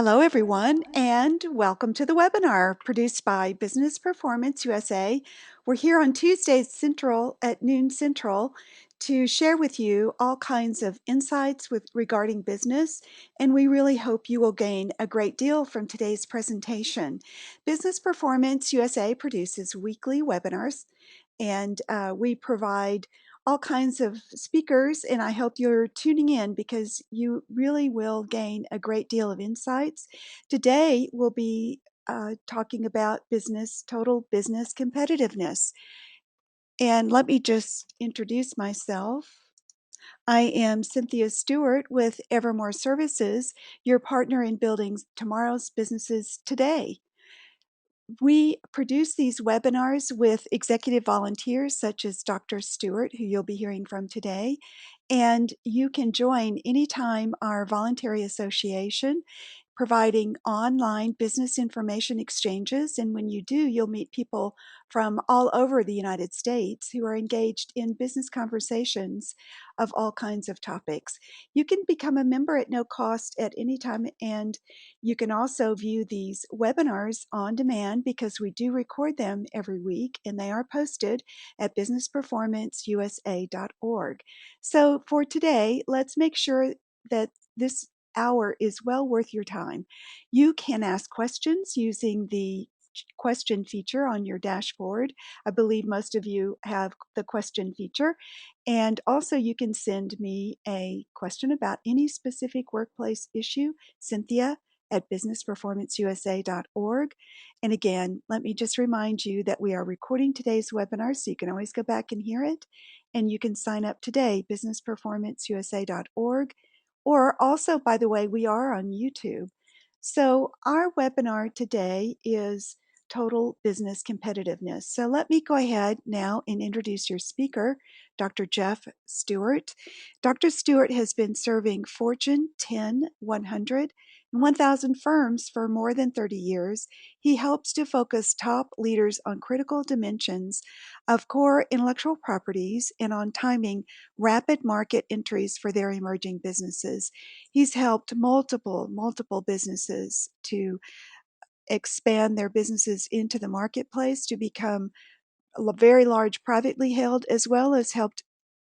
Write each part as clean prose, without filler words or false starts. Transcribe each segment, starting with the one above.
Hello, everyone, and welcome to the webinar produced by Business Performance USA. We're here on Tuesdays Central at noon Central to share with you all kinds of insights regarding business, and we really hope you will gain a great deal from today's presentation. Business Performance USA produces weekly webinars, and we provide all kinds of speakers, and I hope you're tuning in because you really will gain a great deal of insights. Today, we'll be talking about total business competitiveness. And let me just introduce myself. I am Cynthia Stewart with Evermore Services, your partner in building tomorrow's businesses today. We produce these webinars with executive volunteers such as Dr. Stewart, who you'll be hearing from today, and you can join anytime our voluntary association providing online business information exchanges. And when you do, you'll meet people from all over the United States who are engaged in business conversations of all kinds of topics. You can become a member at no cost at any time, and you can also view these webinars on demand because we do record them every week and they are posted at businessperformanceusa.org. So for today, let's make sure that this hour is well worth your time. You can ask questions using the question feature on your dashboard. I believe most of you have the question feature. And also you can send me a question about any specific workplace issue, Cynthia at businessperformanceusa.org. And again, let me just remind you that we are recording today's webinar, so you can always go back and hear it. And you can sign up today, businessperformanceusa.org. Or also, by the way, we are on YouTube. So our webinar today is Total Business Competitiveness. So let me go ahead now and introduce your speaker, Dr. Jeff Stewart. Dr. Stewart has been serving Fortune 10, 100, and 1,000 firms for more than 30 years. He helps to focus top leaders on critical dimensions of core intellectual properties and on timing rapid market entries for their emerging businesses. He's helped multiple businesses to expand their businesses into the marketplace to become very large privately held, as well as helped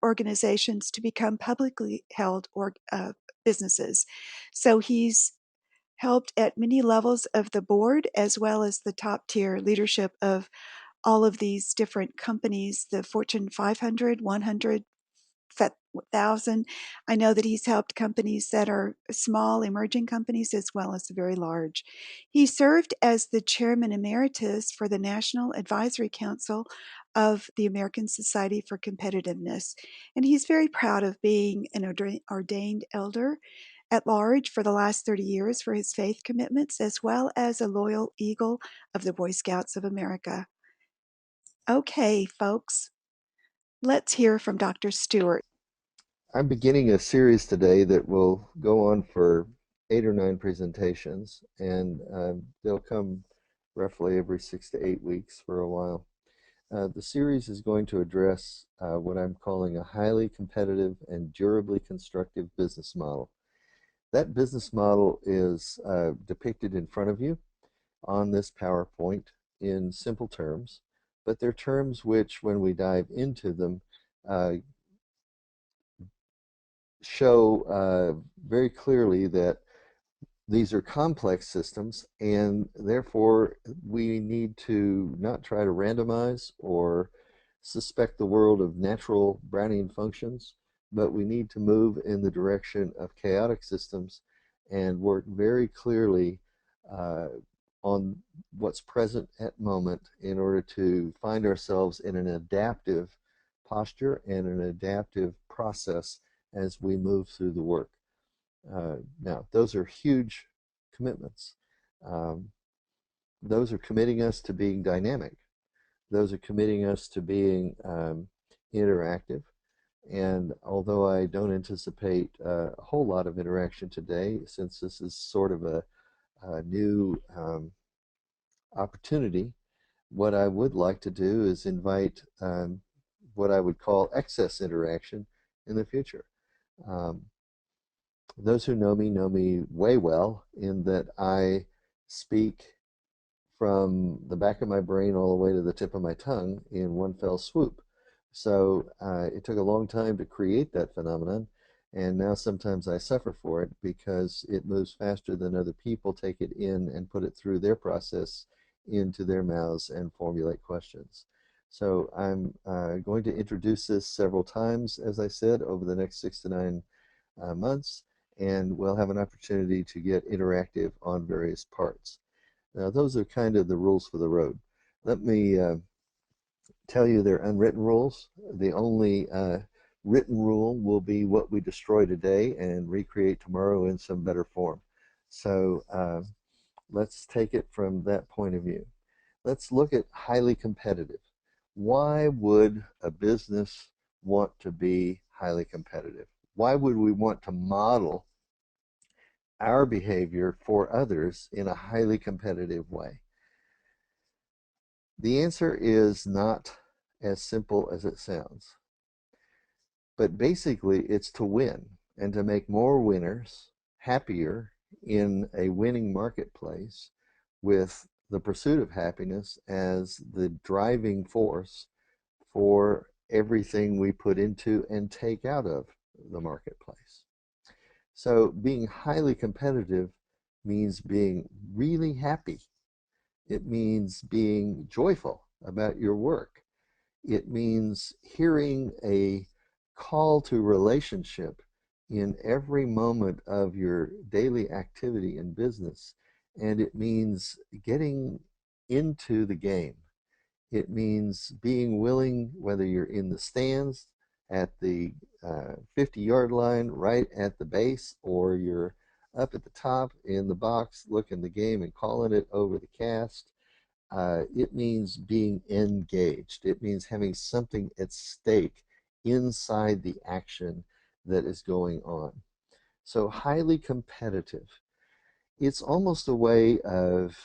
organizations to become publicly held businesses. So he's helped at many levels of the board as well as the top tier leadership of all of these different companies, the Fortune 500, 100, 1,000. I know that he's helped companies that are small, emerging companies, as well as very large. He served as the chairman emeritus for the National Advisory Council of the American Society for Competitiveness. And he's very proud of being an ordained elder at large for the last 30 years for his faith commitments, as well as a loyal Eagle of the Boy Scouts of America. Okay, folks, let's hear from Dr. Stewart. I'm beginning a series today that will go on for 8 or 9 presentations, and they'll come roughly every 6 to 8 weeks for a while. The series is going to address what I'm calling a highly competitive and durably constructive business model. That business model is depicted in front of you on this PowerPoint in simple terms, but they're terms which, when we dive into them, show very clearly that these are complex systems, and therefore we need to not try to randomize or suspect the world of natural Brownian functions, but we need to move in the direction of chaotic systems and work very clearly on what's present at moment in order to find ourselves in an adaptive posture and an adaptive process as we move through the work. Now, those are huge commitments. Those are committing us to being dynamic. Those are committing us to being interactive. And although I don't anticipate a whole lot of interaction today, since this is sort of a new opportunity, what I would like to do is invite what I would call excess interaction in the future. Those who know me way well in that I speak from the back of my brain all the way to the tip of my tongue in one fell swoop. So it took a long time to create that phenomenon. And now sometimes I suffer for it because it moves faster than other people take it in and put it through their process into their mouths and formulate questions. So I'm going to introduce this several times, as I said, over the next 6 to 9 months, and we'll have an opportunity to get interactive on various parts. Now, those are kind of the rules for the road. Let me tell you they're unwritten rules. The only written rule will be what we destroy today and recreate tomorrow in some better form. So let's take it from that point of view. Let's look at highly competitive. Why would a business want to be highly competitive? Why would we want to model our behavior for others in a highly competitive way? The answer is not as simple as it sounds, but basically it's to win and to make more winners happier in a winning marketplace with the pursuit of happiness as the driving force for everything we put into and take out of the marketplace. So being highly competitive means being really happy. It means being joyful about your work. It means hearing a call to relationship in every moment of your daily activity in business. And it means getting into the game. It means being willing, whether you're in the stands at the 50-yard line, right at the base, or you're up at the top in the box looking the game and calling it over the cast. It means being engaged. It means having something at stake inside the action that is going on. So, highly competitive. It's almost a way of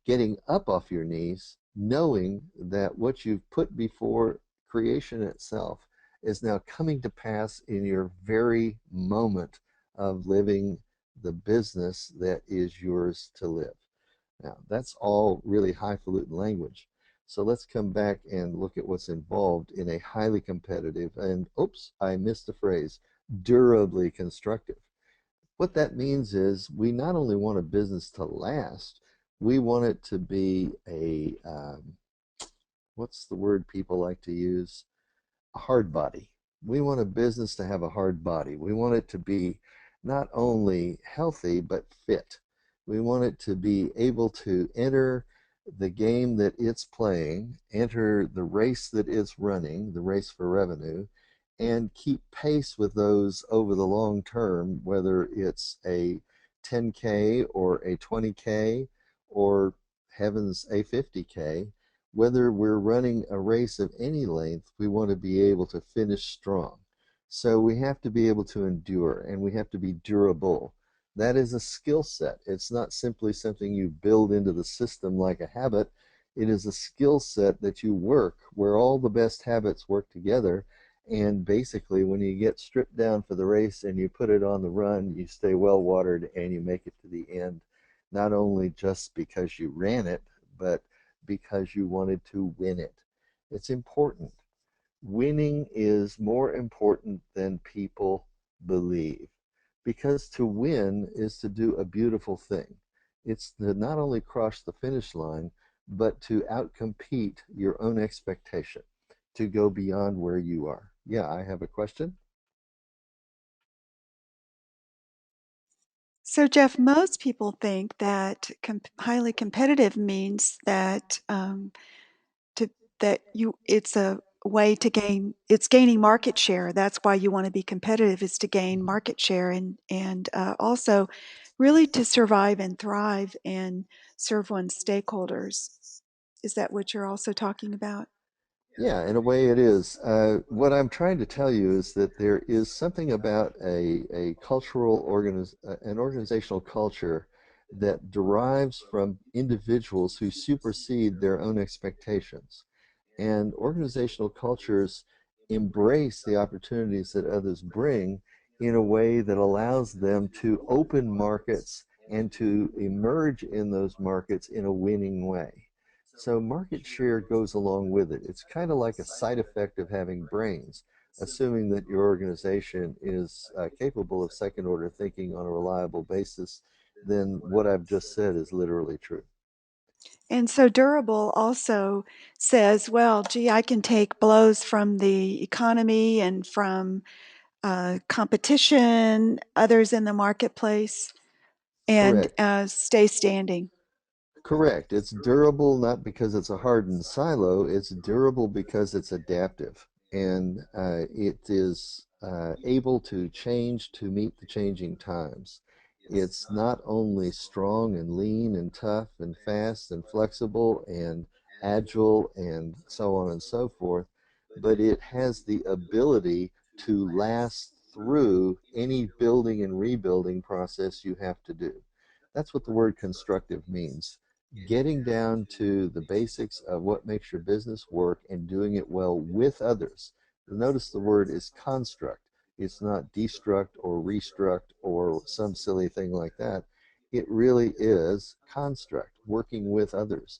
getting up off your knees, knowing that what you've put before creation itself is now coming to pass in your very moment of living the business that is yours to live. Now, that's all really highfalutin language. So let's come back and look at what's involved in a highly competitive and, oops, I missed the phrase, durably constructive. What that means is we not only want a business to last, we want it to be what's the word people like to use? A hard body. We want a business to have a hard body. We want it to be not only healthy, but fit. We want it to be able to enter the game that it's playing, enter the race that it's running, the race for revenue, and keep pace with those over the long term, whether it's a 10K or a 20K or heavens, a 50K. Whether we're running a race of any length, we want to be able to finish strong. So we have to be able to endure and we have to be durable. That is a skill set. It's not simply something you build into the system like a habit. It is a skill set that you work where all the best habits work together. And basically, when you get stripped down for the race and you put it on the run, you stay well watered and you make it to the end, not only just because you ran it, but because you wanted to win it. It's important. Winning is more important than people believe because to win is to do a beautiful thing. It's to not only cross the finish line, but to outcompete your own expectation, to go beyond where you are. Yeah, I have a question. So, Jeff, most people think that highly competitive means that to that you it's a way to gain it's gaining market share. That's why you want to be competitive, is to gain market share and also really to survive and thrive and serve one's stakeholders. Is that what you're also talking about? Yeah, in a way it is. What I'm trying to tell you is that there is something about a an organizational culture that derives from individuals who supersede their own expectations. And organizational cultures embrace the opportunities that others bring, in a way that allows them to open markets and to emerge in those markets in a winning way. So market share goes along with it. It's kind of like a side effect of having brains, assuming that your organization is capable of second order thinking on a reliable basis, then what I've just said is literally true. And so durable also says, well, gee, I can take blows from the economy and from competition, others in the marketplace, and Correct. stay standing. Correct. It's durable not because it's a hardened silo, it's durable because it's adaptive and it is able to change to meet the changing times. It's not only strong and lean and tough and fast and flexible and agile and so on and so forth, but it has the ability to last through any building and rebuilding process you have to do. That's what the word constructive means, getting down to the basics of what makes your business work and doing it well with others. Notice the word is construct. It's not destruct or restruct or some silly thing like that. It really is construct, working with others,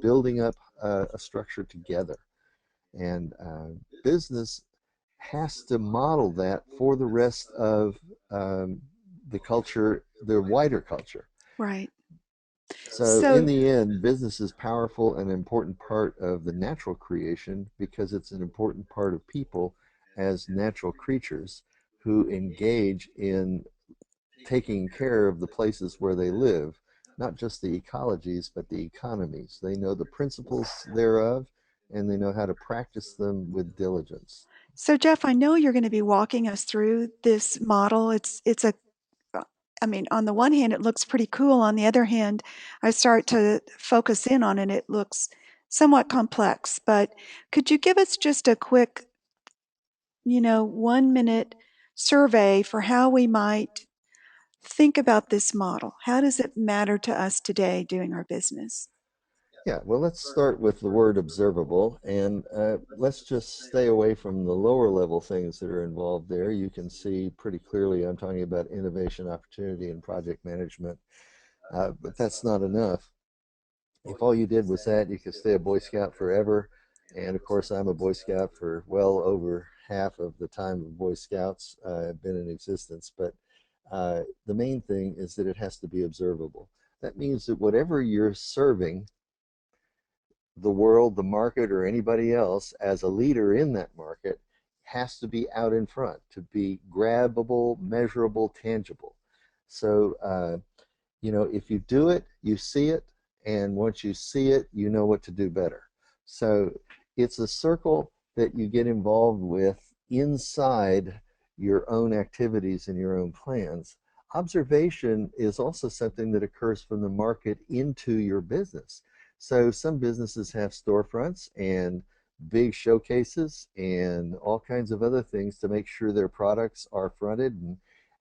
building up a structure together. And business has to model that for the rest of the culture, the wider culture. Right. So in So, the end, business is powerful and an important part of the natural creation because it's an important part of people as natural creatures who engage in taking care of the places where they live, not just the ecologies, but the economies. They know the principles thereof and they know how to practice them with diligence. so Jeff, I know you're going to be walking us through this model. It's a I mean, on the one hand, it looks pretty cool. On the other hand, I start to focus in on it. It looks somewhat complex. But could you give us just a quick, 1 minute survey for how we might think about this model? How does it matter to us today doing our business? Yeah, well, let's start with the word observable and let's just stay away from the lower level things that are involved there. You can see pretty clearly I'm talking about innovation, opportunity, and project management, but that's not enough. If all you did was that, you could stay a Boy Scout forever. And of course, I'm a Boy Scout for well over half of the time of Boy Scouts have been in existence. But the main thing is that it has to be observable. That means that whatever you're serving the world, the market, or anybody else as a leader in that market has to be out in front, to be grabbable, measurable, tangible. So, if you do it, you see it, and once you see it, you know what to do better. So it's a circle that you get involved with inside your own activities and your own plans. Observation is also something that occurs from the market into your business. So some businesses have storefronts and big showcases and all kinds of other things to make sure their products are fronted and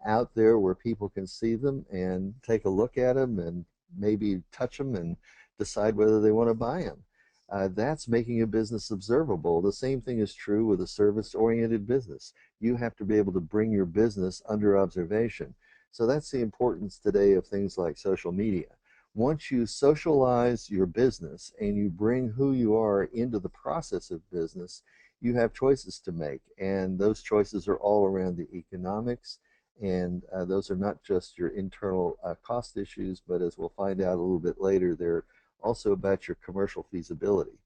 out there where people can see them and take a look at them and maybe touch them and decide whether they want to buy them. That's making a business observable. The same thing is true with a service-oriented business. You have to be able to bring your business under observation. So that's the importance today of things like social media. Once you socialize your business and you bring who you are into the process of business, you have choices to make. And those choices are all around the economics. And those are not just your internal cost issues, but as we'll find out a little bit later, they're also about your commercial feasibility.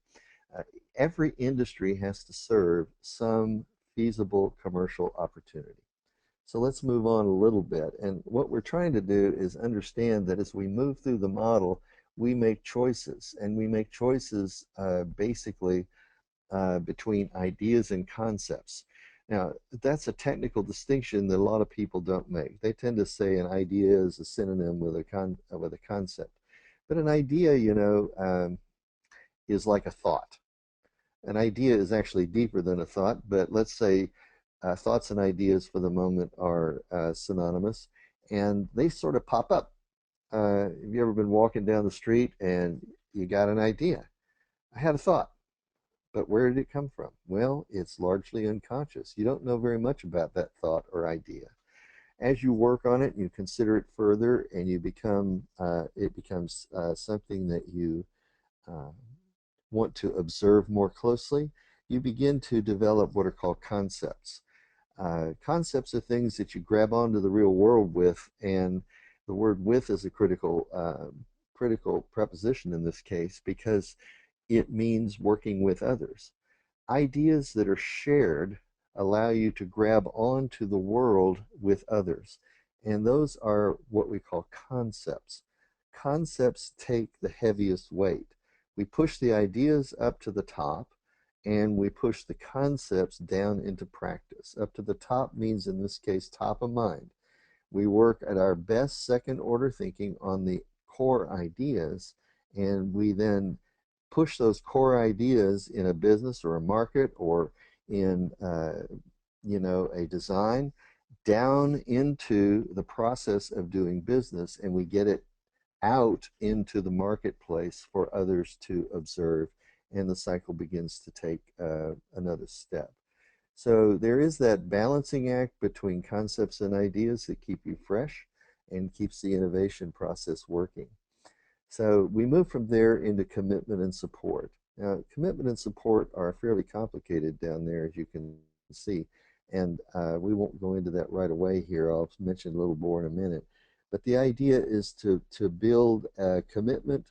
Uh, every industry has to serve some feasible commercial opportunity. So let's move on a little bit. And what we're trying to do is understand that as we move through the model, we make choices, and we make choices basically between ideas and concepts. Now, that's a technical distinction that a lot of people don't make. They tend to say an idea is a synonym with a concept, but an idea, is like a thought. An idea is actually deeper than a thought, but let's say thoughts and ideas for the moment are synonymous, and they sort of pop up. Have you ever been walking down the street and you got an idea? I had a thought. But where did it come from? Well, it's largely unconscious. You don't know very much about that thought or idea. As you work on it, you consider it further, and it becomes something that you uh, want to observe more closely. You begin to develop what are called concepts. Concepts are things that you grab onto the real world with, and the word "with" is a critical preposition in this case because it means working with others. Ideas that are shared allow you to grab onto the world with others, and those are what we call concepts. Concepts take the heaviest weight. We push the ideas up to the top, and we push the concepts down into practice. Up to the top means, in this case, top of mind. We work at our best second order thinking on the core ideas, and we then push those core ideas in a business or a market or in a design down into the process of doing business, and we get it out into the marketplace for others to observe, and the cycle begins to take another step. So there is that balancing act between concepts and ideas that keep you fresh and keeps the innovation process working. So we move from there into commitment and support. Now, commitment and support are fairly complicated down there, as you can see, and we won't go into that right away here. I'll mention a little more in a minute. But the idea is to build a commitment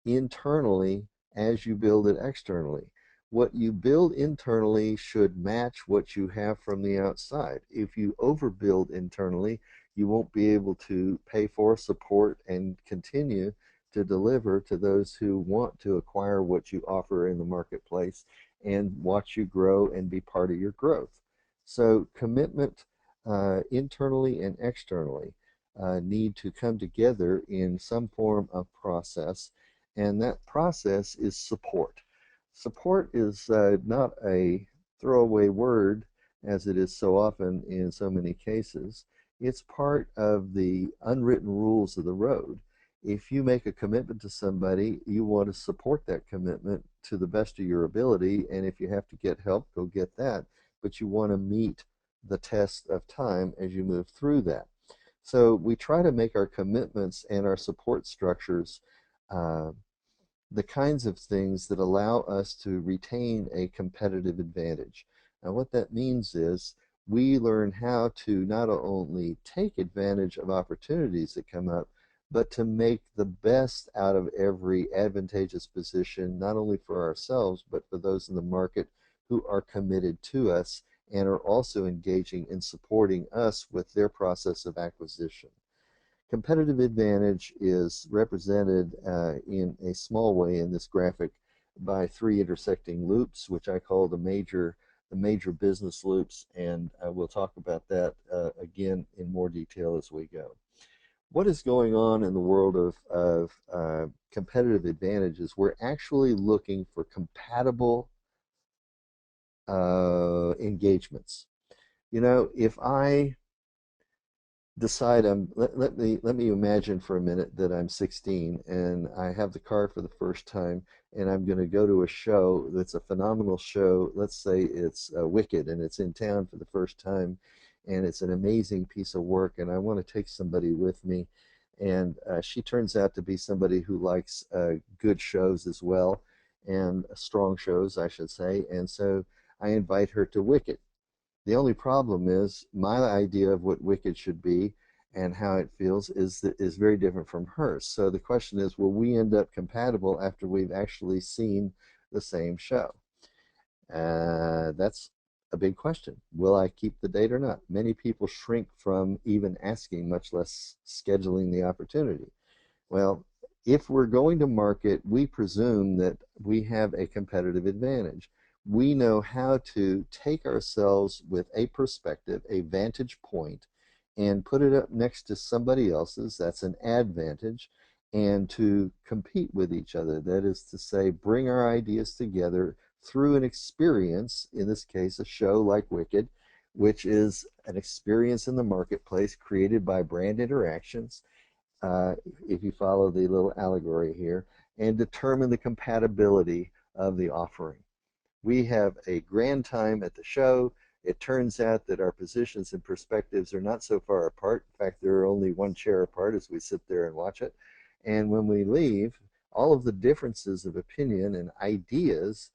internally as you build it externally. What you build internally should match what you have from the outside. If you overbuild internally, you won't be able to pay for, support, and continue to deliver to those who want to acquire what you offer in the marketplace and watch you grow and be part of your growth. So commitment internally and externally need to come together in some form of process, and that process is support. Support is not a throwaway word as it is so often in so many cases. It's part of the unwritten rules of the road. If you make a commitment to somebody, you want to support that commitment to the best of your ability. And if you have to get help, go get that. But you want to meet the test of time as you move through that. So we try to make our commitments and our support structures uh, the kinds of things that allow us to retain a competitive advantage. Now, what that means is we learn how to not only take advantage of opportunities that come up, but to make the best out of every advantageous position, not only for ourselves, but for those in the market who are committed to us and are also engaging in supporting us with their process of acquisition. Competitive advantage is represented in a small way in this graphic by three intersecting loops, which I call the major business loops, and we'll talk about that again in more detail as we go. What is going on in the world of competitive advantages? We're actually looking for compatible engagements. If I decide let me imagine for a minute that I'm 16 and I have the car for the first time, and I'm going to go to a show that's a phenomenal show. Let's say it's Wicked, and it's in town for the first time, and it's an amazing piece of work, and I want to take somebody with me, and she turns out to be somebody who likes good shows as well, and strong shows, I should say, and so I invite her to Wicked. The only problem is my idea of what Wicked should be and how it feels is very different from hers. So the question is, will we end up compatible after we've actually seen the same show? That's a big question. Will I keep the date or not? Many people shrink from even asking, much less scheduling the opportunity. Well, if we're going to market, we presume that we have a competitive advantage. We know how to take ourselves with a perspective, a vantage point, and put it up next to somebody else's. That's an advantage. And to compete with each other. That is to say, bring our ideas together through an experience, in this case, a show like Wicked, which is an experience in the marketplace created by brand interactions, uh, if you follow the little allegory here, and determine the compatibility of the offering. We have a grand time at the show. It turns out that our positions and perspectives are not so far apart. In fact, they're only one chair apart as we sit there and watch it. And when we leave, all of the differences of opinion and ideas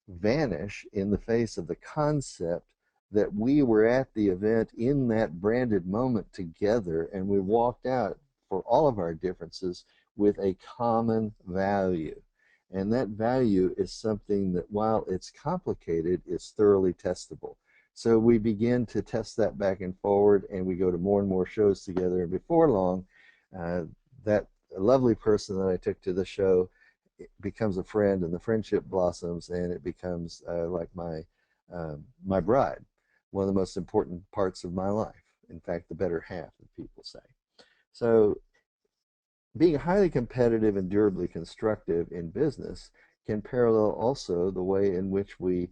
vanish in the face of the concept that we were at the event in that branded moment together, and we walked out for all of our differences with a common value. And that value is something that, while it's complicated, is thoroughly testable. So we begin to test that back and forward, and we go to more and more shows together. And before long, uh, that lovely person that I took to the show becomes a friend, and the friendship blossoms, and it becomes like my bride, one of the most important parts of my life. In fact, the better half, as people say. So, being highly competitive and durably constructive in business can parallel also the way in which we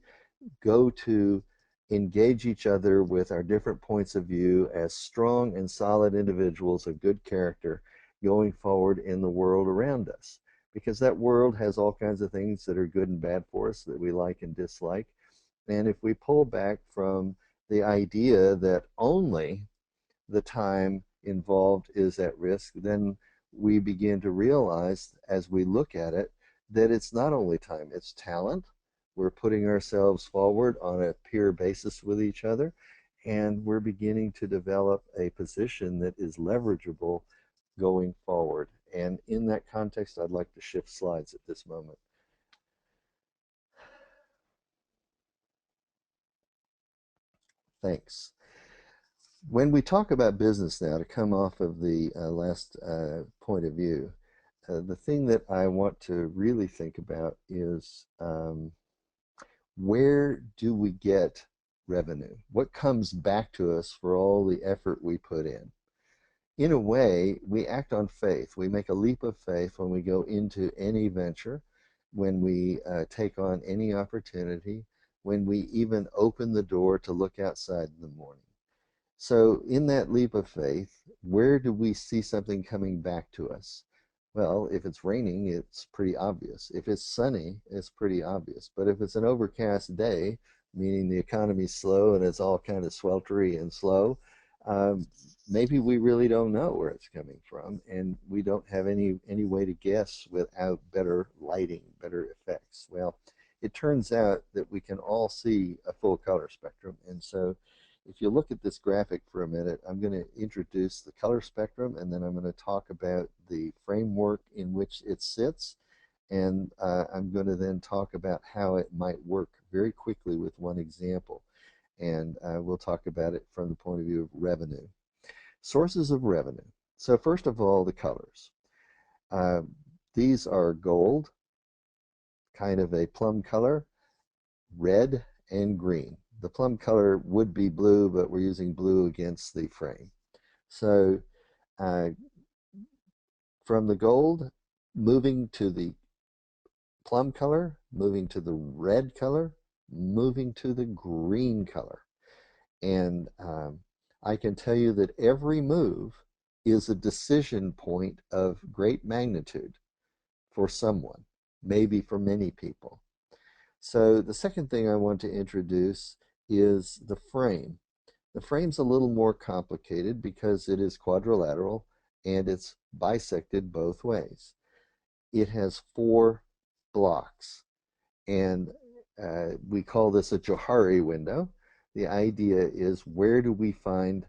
go to engage each other with our different points of view as strong and solid individuals of good character going forward in the world around us. Because that world has all kinds of things that are good and bad for us that we like and dislike. And if we pull back from the idea that only the time involved is at risk, then we begin to realize as we look at it that it's not only time, it's talent. We're putting ourselves forward on a peer basis with each other, and we're beginning to develop a position that is leverageable going forward. And in that context, I'd like to shift slides at this moment. Thanks. When we talk about business now, to come off of the last point of view, the thing that I want to really think about is where do we get revenue? What comes back to us for all the effort we put in? In a way, we act on faith. We make a leap of faith when we go into any venture, when we take on any opportunity, when we even open the door to look outside in the morning. So, in that leap of faith, where do we see something coming back to us? Well, if it's raining, it's pretty obvious. If it's sunny, it's pretty obvious. But if it's an overcast day, meaning the economy's slow and it's all kind of sweltery and slow, um, maybe we really don't know where it's coming from, and we don't have any way to guess without better lighting, better effects. Well, it turns out that we can all see a full color spectrum, and so if you look at this graphic for a minute, I'm going to introduce the color spectrum, and then I'm going to talk about the framework in which it sits, and I'm going to then talk about how it might work very quickly with one example. And we'll talk about it from the point of view of revenue. Sources of revenue. So first of all, the colors. Uh, these are gold, kind of a plum color, red, and green. The plum color would be blue, but we're using blue against the frame. So uh, from the gold, moving to the plum color, moving to the red color, moving to the green color. And I can tell you that every move is a decision point of great magnitude for someone, maybe for many people. So the second thing I want to introduce is the frame. The frame's a little more complicated because it is quadrilateral and it's bisected both ways. It has four blocks, and we call this a Johari window. The idea is, where do we find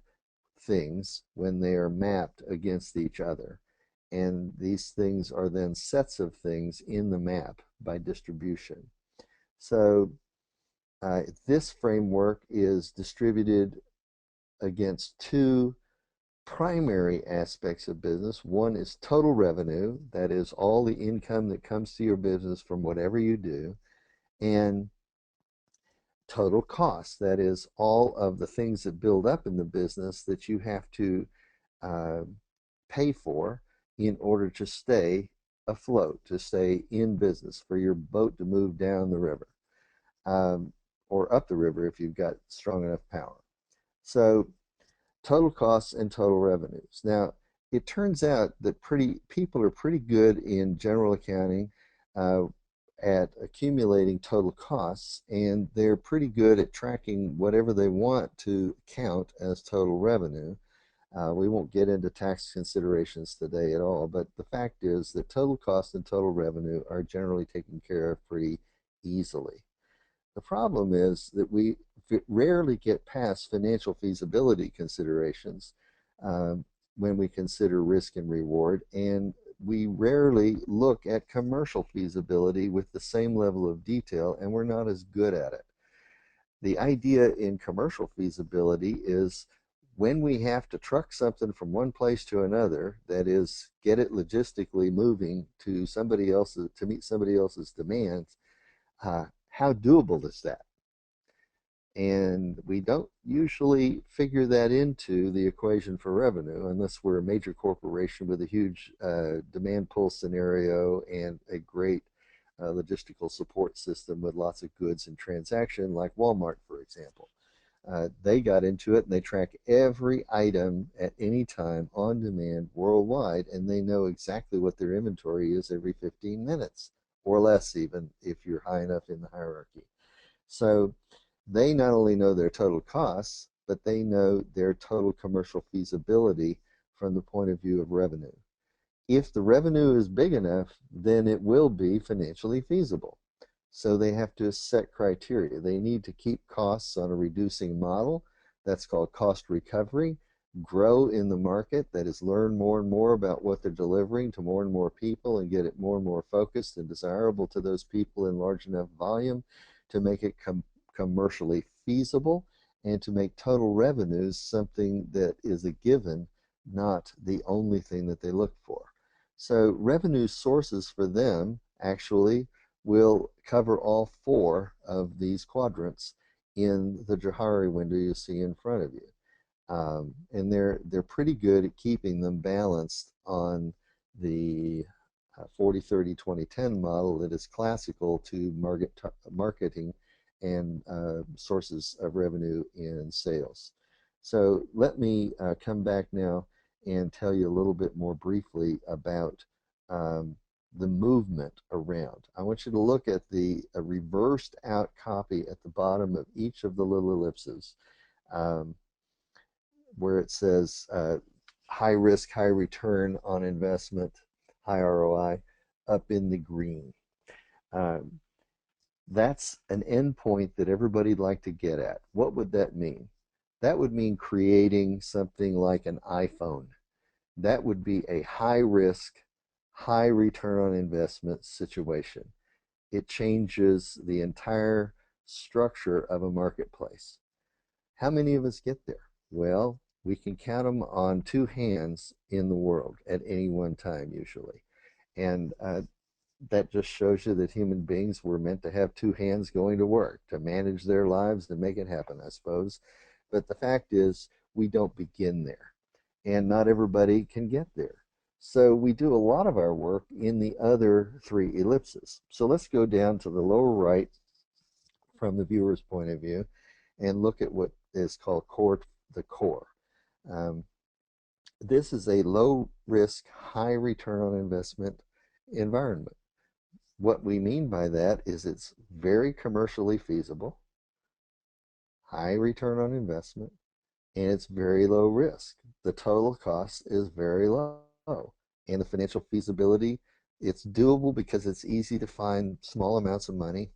things when they are mapped against each other? And these things are then sets of things in the map by distribution. So this framework is distributed against two primary aspects of business. One is total revenue, that is all the income that comes to your business from whatever you do, and total cost, that is all of the things that build up in the business that you have to uh, pay for in order to stay afloat, to stay in business, for your boat to move down the river, um, or up the river if you've got strong enough power. So total costs and total revenues. Now, it turns out that people are pretty good in general accounting. Uh, at accumulating total costs, and they're pretty good at tracking whatever they want to count as total revenue. We won't get into tax considerations today at all, but the fact is that total cost and total revenue are generally taken care of pretty easily. The problem is that we rarely get past financial feasibility considerations um, when we consider risk and reward, and we rarely look at commercial feasibility with the same level of detail, and we're not as good at it. The idea in commercial feasibility is when we have to truck something from one place to another, that is, get it logistically moving to somebody else's to meet somebody else's demands, how doable is that? And we don't usually figure that into the equation for revenue unless we're a major corporation with a huge demand pull scenario and a great logistical support system with lots of goods in transaction, like Walmart, for example. They got into it and they track every item at any time on demand worldwide, and they know exactly what their inventory is every 15 minutes or less, even if you're high enough in the hierarchy. So they not only know their total costs, but they know their total commercial feasibility from the point of view of revenue. If the revenue is big enough, then it will be financially feasible. So they have to set criteria. They need to keep costs on a reducing model. That's called cost recovery. Grow in the market, that is, learn more and more about what they're delivering to more and more people and get it more and more focused and desirable to those people in large enough volume to make it commercially feasible and to make total revenues something that is a given, not the only thing that they look for. So revenue sources for them actually will cover all four of these quadrants in the Johari window you see in front of you. And they're pretty good at keeping them balanced on the 40, 30, 20, 10 model that is classical to marketing and sources of revenue in sales. So let me come back now and tell you a little bit more briefly about um, the movement around. I want you to look at the reversed out copy at the bottom of each of the little ellipses. Um, where it says high risk, high return on investment, high ROI, up in the green. Um, that's an endpoint that everybody'd like to get at. What would that mean? That would mean creating something like an iPhone. That would be a high risk, high return on investment situation. It changes the entire structure of a marketplace. How many of us get there? Well, we can count them on two hands in the world at any one time, usually. And that just shows you that human beings were meant to have two hands going to work, to manage their lives, to make it happen, I suppose. But the fact is, we don't begin there. And not everybody can get there. So we do a lot of our work in the other three ellipses. So let's go down to the lower right from the viewer's point of view and look at what is called the core. Um, this is a low risk, high return on investment environment. What we mean by that is it's very commercially feasible, high return on investment, and it's very low risk. The total cost is very low, and the financial feasibility, it's doable because it's easy to find small amounts of money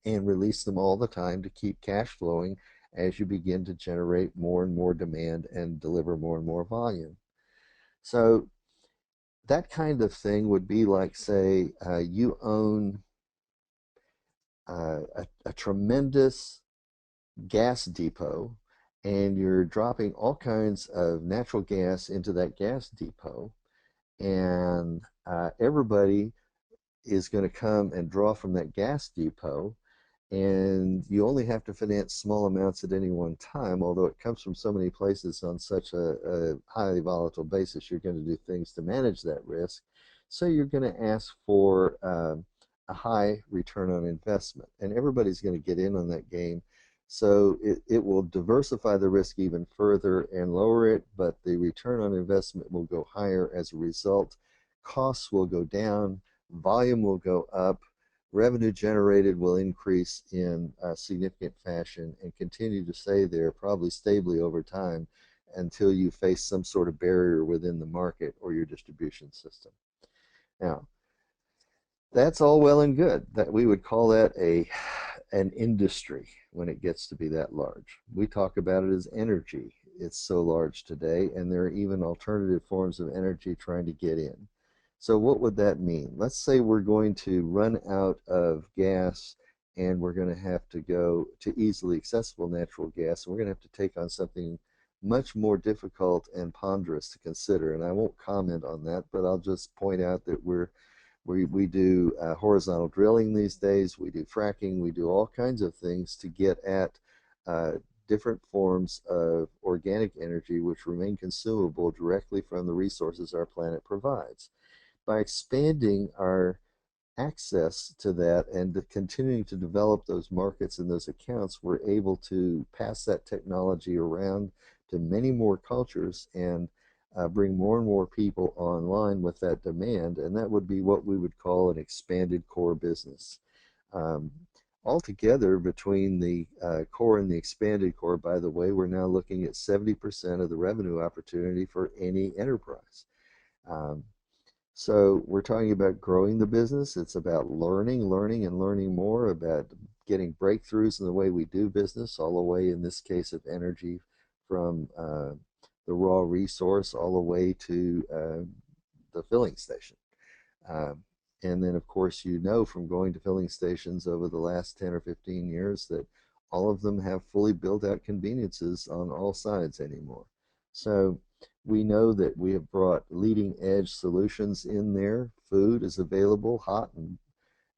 and release them all the time to keep cash flowing as you begin to generate more and more demand and deliver more and more volume. So that kind of thing would be like, say, you own a tremendous gas depot and you're dropping all kinds of natural gas into that gas depot, and everybody is going to come and draw from that gas depot, and you only have to finance small amounts at any one time, although it comes from so many places on such a highly volatile basis, you're going to do things to manage that risk. So you're going to ask for a high return on investment, and everybody's going to get in on that game. So it will diversify the risk even further and lower it, but the return on investment will go higher as a result. Costs will go down, volume will go up, revenue generated will increase in a significant fashion and continue to stay there probably stably over time until you face some sort of barrier within the market or your distribution system. Now, that's all well and good. That we would call that an industry when it gets to be that large. We talk about it as energy. It's so large today, and there are even alternative forms of energy trying to get in. So what would that mean? Let's say we're going to run out of gas and we're going to have to go to easily accessible natural gas. And we're going to have to take on something much more difficult and ponderous to consider. And I won't comment on that, but I'll just point out that we do horizontal drilling these days. We do fracking. We do all kinds of things to get at uh, different forms of organic energy which remain consumable directly from the resources our planet provides. By expanding our access to that and continuing to develop those markets and those accounts, we're able to pass that technology around to many more cultures and bring more and more people online with that demand. And that would be what we would call an expanded core business. Um, Altogether, between the core and the expanded core, by the way, we're now looking at 70% of the revenue opportunity for any enterprise. Um, so we're talking about growing the business. It's about learning, and learning more about getting breakthroughs in the way we do business, all the way in this case of energy from the raw resource all the way to the filling station. Um, and then, of course, you know from going to filling stations over the last 10 or 15 years that all of them have fully built out conveniences on all sides anymore. So we know that we have brought leading edge solutions in there. Food is available, hot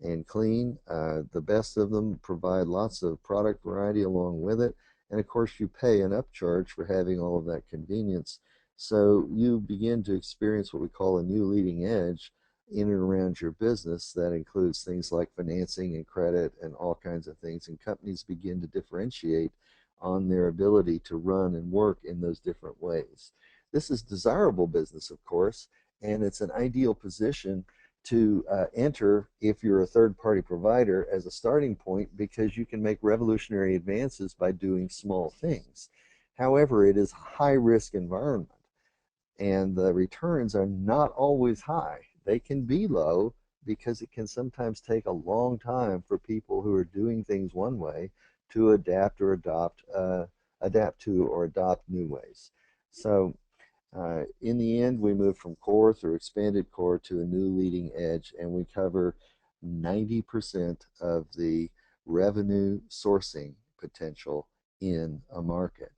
and clean. The best of them provide lots of product variety along with it. And of course, you pay an upcharge for having all of that convenience. So you begin to experience what we call a new leading edge in and around your business. That includes things like financing and credit and all kinds of things. And companies begin to differentiate on their ability to run and work in those different ways. This is desirable business, of course, and it's an ideal position to enter if you're a third party provider as a starting point because you can make revolutionary advances by doing small things. However, it is a high risk environment and the returns are not always high. They can be low because it can sometimes take a long time for people who are doing things one way to adapt to or adopt new ways. So in the end, we move from core through expanded core to a new leading edge, and we cover 90% of the revenue sourcing potential in a market.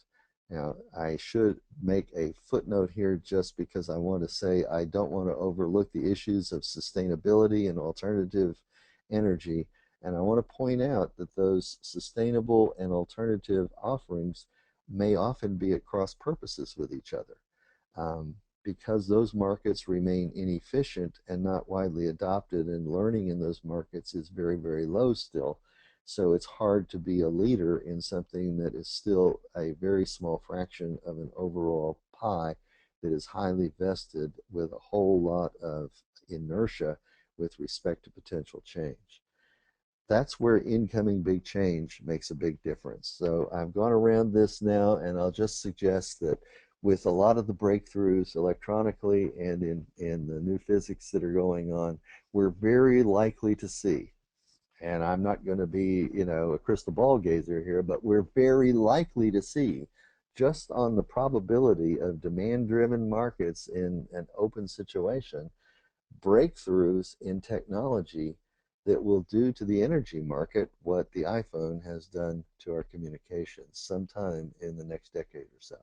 Now, I should make a footnote here just because I want to say I don't want to overlook the issues of sustainability and alternative energy. And I want to point out that those sustainable and alternative offerings may often be at cross purposes with each other because those markets remain inefficient and not widely adopted, and learning in those markets is very, very low still. So it's hard to be a leader in something that is still a very small fraction of an overall pie that is highly vested with a whole lot of inertia with respect to potential change. That's where incoming big change makes a big difference. So I've gone around this now, and I'll just suggest that with a lot of the breakthroughs electronically and in the new physics that are going on, we're very likely to see, and I'm not going to be, a crystal ball gazer here, but we're very likely to see, just on the probability of demand-driven markets in an open situation, breakthroughs in technology that will do to the energy market what the iPhone has done to our communications sometime in the next decade or so.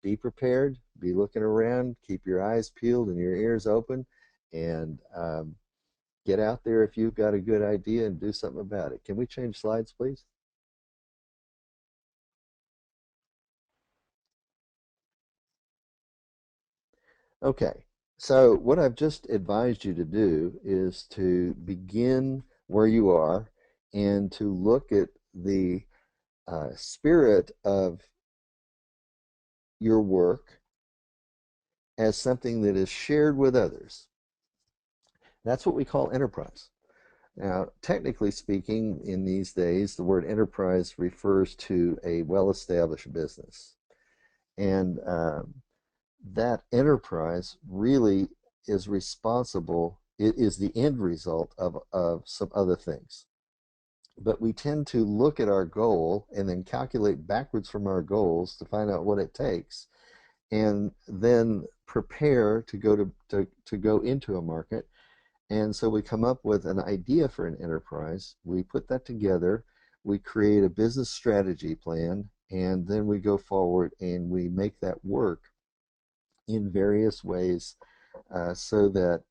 Be prepared, be looking around, keep your eyes peeled and your ears open, and get out there if you've got a good idea and do something about it. Can we change slides, please? Okay, so what I've just advised you to do is to begin where you are and to look at the spirit of your work as something that is shared with others. That's what we call enterprise. Now, technically speaking, in these days, the word enterprise refers to a well-established business. And that enterprise really is responsible, it is the end result of some other things. But we tend to look at our goal and then calculate backwards from our goals to find out what it takes, and then prepare to go into a market. And so we come up with an idea for an enterprise, we put that together, we create a business strategy plan, and then we go forward and we make that work in various ways, so that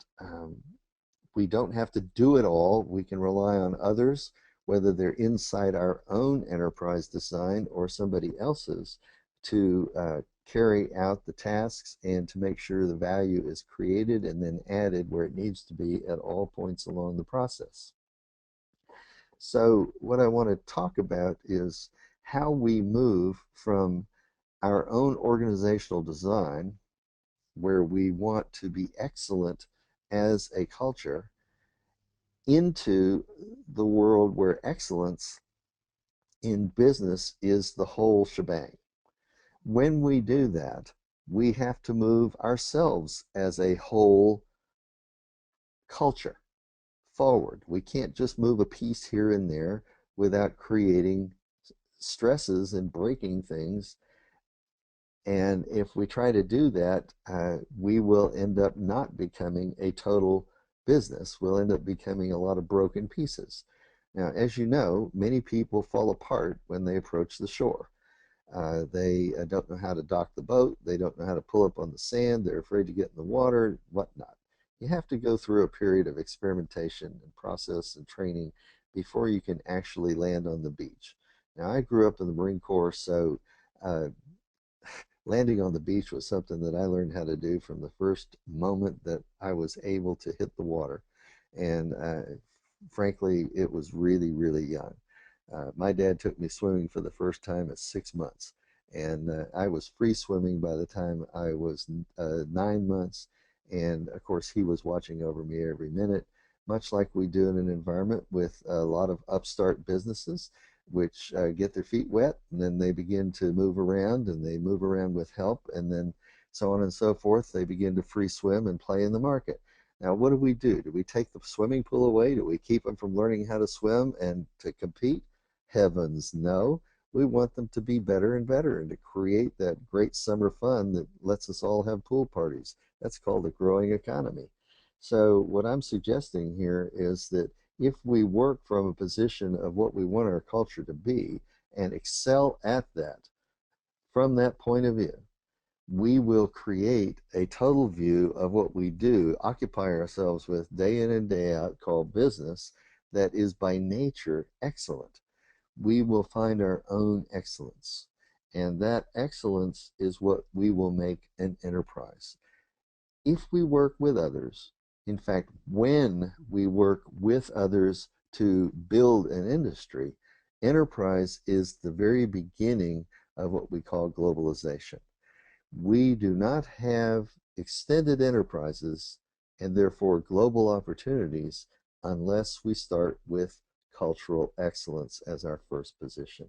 we don't have to do it all. We can rely on others, whether they're inside our own enterprise design or somebody else's, to carry out the tasks and to make sure the value is created and then added where it needs to be at all points along the process. So, what I want to talk about is how we move from our own organizational design, where we want to be excellent as a culture, into the world where excellence in business is the whole shebang. When we do that, we have to move ourselves as a whole culture forward. We can't just move a piece here and there without creating stresses and breaking things. And if we try to do that, we will end up not becoming a total business. We'll end up becoming a lot of broken pieces. Now, as you know, many people fall apart when they approach the shore. They don't know how to dock the boat. They don't know how to pull up on the sand. They're afraid to get in the water, whatnot. You have to go through a period of experimentation and process and training before you can actually land on the beach. Now, I grew up in the Marine Corps, so uh, landing on the beach was something that I learned how to do from the first moment that I was able to hit the water. And frankly, it was really, really young. My dad took me swimming for the first time at 6 months, and I was free swimming by the time I was 9 months. And of course, he was watching over me every minute, much like we do in an environment with a lot of upstart businesses, which get their feet wet and then they begin to move around, and they move around with help, and then so on and so forth. They begin to free swim and play in the market. Now, what do we do? Do we take the swimming pool away? Do we keep them from learning how to swim and to compete? Heavens, no. We want them to be better and better and to create that great summer fun that lets us all have pool parties. That's called a growing economy. So, what I'm suggesting here is that if we work from a position of what we want our culture to be and excel at that from that point of view, we will create a total view of what we do, occupy ourselves with day in and day out, called business, that is by nature excellent. We will find our own excellence. And that excellence is what we will make an enterprise. If we work with others, in fact, when we work with others to build an industry, enterprise is the very beginning of what we call globalization. We do not have extended enterprises and therefore global opportunities unless we start with cultural excellence as our first position.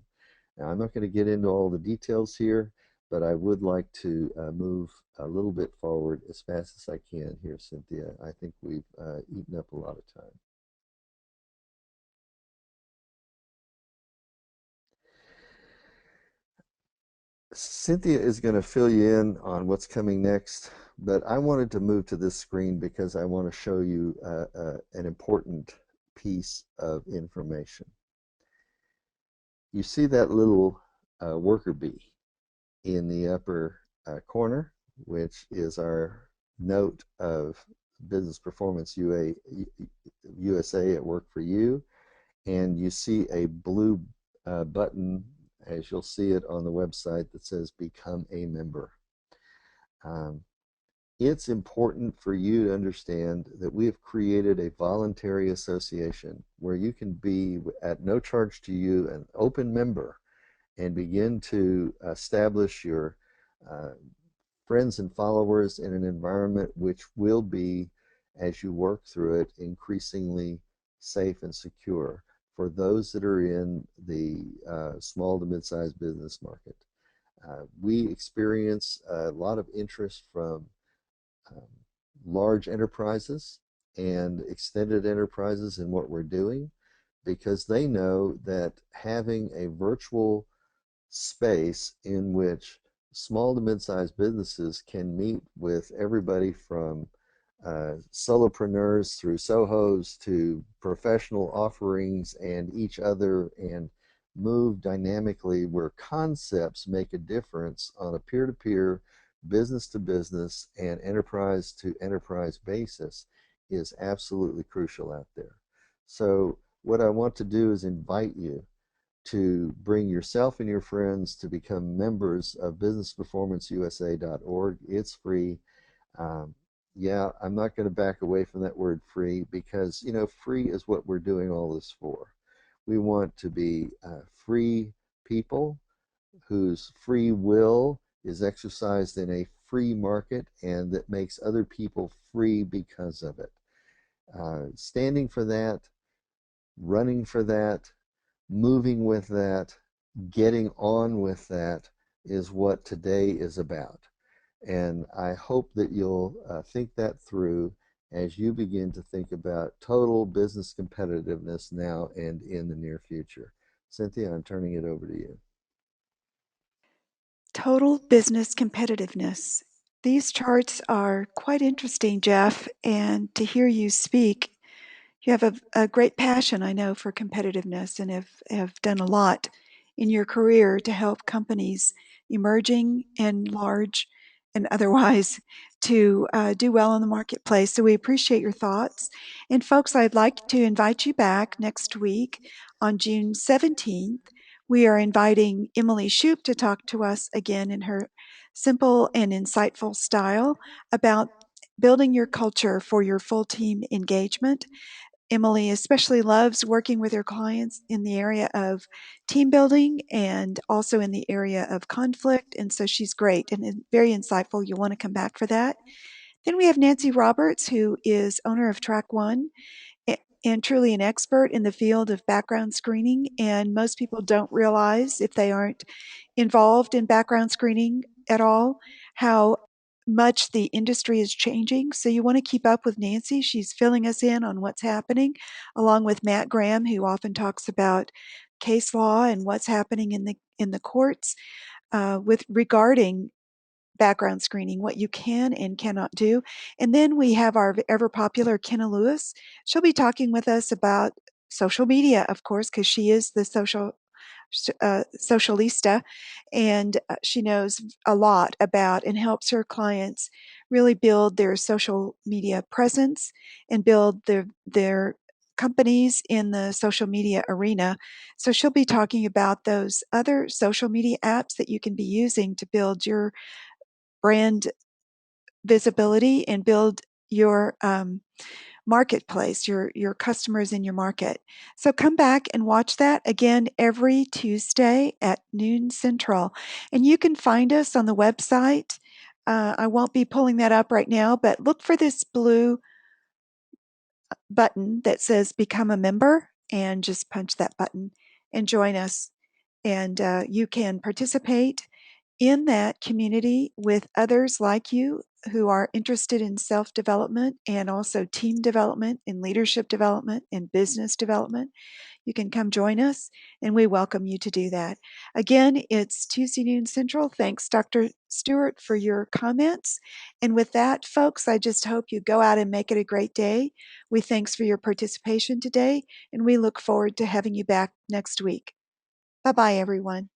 Now, I'm not going to get into all the details here, but I would like to move a little bit forward as fast as I can here, Cynthia. I think we've eaten up a lot of time. Cynthia is going to fill you in on what's coming next, but I wanted to move to this screen because I want to show you an important piece of information. You see that little worker bee in the upper corner, which is our note of Business Performance USA at Work for You. And you see a blue button, as you'll see it on the website, that says Become a Member. Um, it's important for you to understand that we have created a voluntary association where you can be, at no charge to you, an open member and begin to establish your uh, friends and followers in an environment which will be, as you work through it, increasingly safe, and secure for those that are in the small to mid-sized business market. We experience a lot of interest from um, large enterprises and extended enterprises in what we're doing because they know that having a virtual space in which small to mid-sized businesses can meet with everybody from solopreneurs through Sohos to professional offerings and each other and move dynamically where concepts make a difference on a peer-to-peer, business to business, and enterprise to enterprise basis is absolutely crucial out there. So, what I want to do is invite you to bring yourself and your friends to become members of businessperformanceusa.org. It's free. Um, yeah, I'm not going to back away from that word free because, free is what we're doing all this for. We want to be free people whose free will is exercised in a free market and that makes other people free because of it. Standing for that, running for that, moving with that, getting on with that is what today is about. And I hope that you'll think that through as you begin to think about total business competitiveness now and in the near future. Cynthia, I'm turning it over to you. Total business competitiveness. These charts are quite interesting, Jeff, and to hear you speak, you have a great passion, I know, for competitiveness and have done a lot in your career to help companies emerging and large and otherwise to do well in the marketplace. So we appreciate your thoughts. And folks, I'd like to invite you back next week on June 17th. We are inviting Emily Shoup to talk to us again in her simple and insightful style about building your culture for your full team engagement. Emily especially loves working with her clients in the area of team building and also in the area of conflict. And so she's great and very insightful. You'll want to come back for that. Then we have Nancy Roberts, who is owner of Track One and truly an expert in the field of background screening. And most people don't realize, if they aren't involved in background screening at all, how much the industry is changing. So you want to keep up with Nancy. She's filling us in on what's happening, along with Matt Graham, who often talks about case law and what's happening in the courts with regarding background screening, what you can and cannot do. And then we have our ever popular Kenna Lewis. She'll be talking with us about social media, of course, because she is the socialista, and she knows a lot about and helps her clients really build their social media presence and build their companies in the social media arena. So she'll be talking about those other social media apps that you can be using to build your brand visibility and build your marketplace, your customers in your market. So come back and watch that again every Tuesday at noon Central. And you can find us on the website. I won't be pulling that up right now, but look for this blue button that says Become a Member and just punch that button and join us. And you can participate in that community with others like you who are interested in self development and also team development and leadership development and business development. You can come join us, and we welcome you to do that. Again, it's Tuesday noon Central. Thanks, Dr. Stewart, for your comments. And with that, folks, I just hope you go out and make it a great day. We thanks for your participation today, and we look forward to having you back next week. Bye bye, everyone.